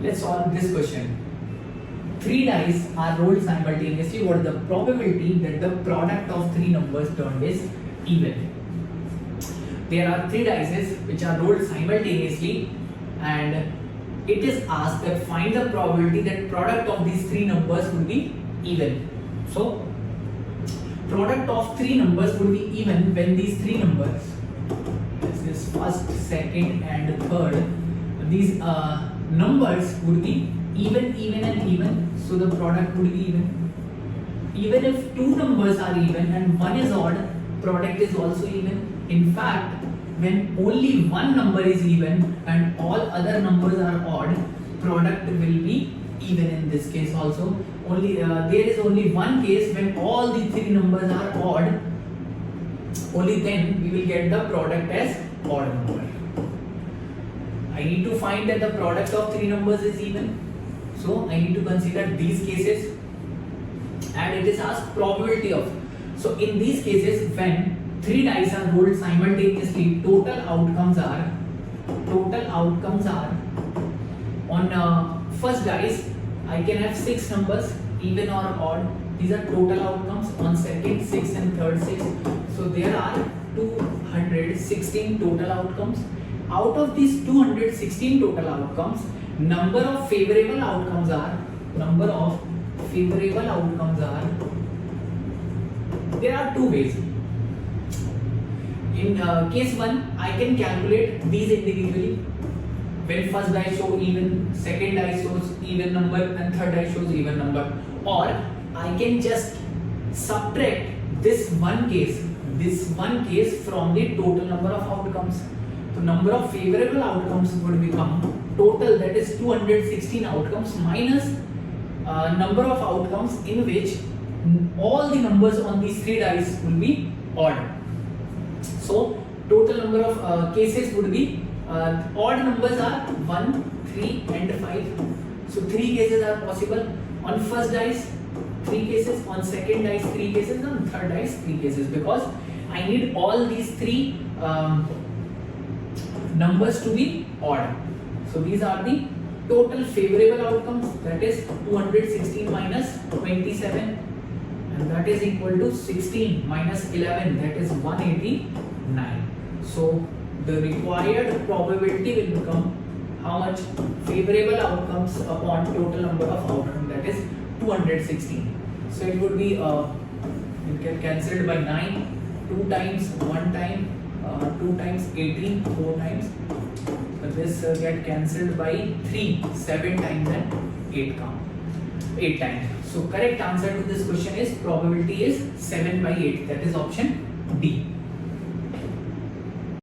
Let's solve this question. 3 dice are rolled simultaneously. What is the probability that the product of 3 numbers turned is even? There are 3 dice which are rolled simultaneously, and it is asked that find the probability that product of these 3 numbers would be even. So product of 3 numbers would be even when these 3 numbers, this is first, second and third, these numbers would be even and even, so the product would be even. Even if 2 numbers are even and 1 is odd, product is also even. In fact, when only 1 number is even and all other numbers are odd, product will be even in this case also. Only there is only one case when all the 3 numbers are odd, only then we will get the product as odd number. I need to find that the product of 3 numbers is even. So I need to consider these cases, and it is asked probability of. So in these cases, when 3 dice are rolled simultaneously, total outcomes are on first dice I can have 6 numbers, even or odd. These are total outcomes. On second 6 and third 6. So there are 216 total outcomes. Out of these 216 total outcomes, number of favorable outcomes are, there are 2 ways. In case 1, I can calculate these individually. When first die show even, second die shows even number, and third die shows even number. Or I can just subtract this one case from the total number of outcomes. So number of favorable outcomes would become total, that is 216 outcomes, minus number of outcomes in which all the numbers on these 3 dice will be odd. So total number of cases would be odd numbers are 1, 3 and 5. So 3 cases are possible. On first dice 3 cases, on second dice 3 cases, on third dice 3 cases, because I need all these 3 numbers to be odd. So these are the total favorable outcomes, that is 216 minus 27, and that is equal to 16 minus 11, that is 189. So the required probability will become how much? Favorable outcomes upon total number of outcomes, that is 216. So it would be it get cancelled by 9, 2 times, 1 time, 2 times 18, 4 times. So this get cancelled by 3, 7 times and 8 times. So correct answer to this question is probability is 7 by 8. That is option D.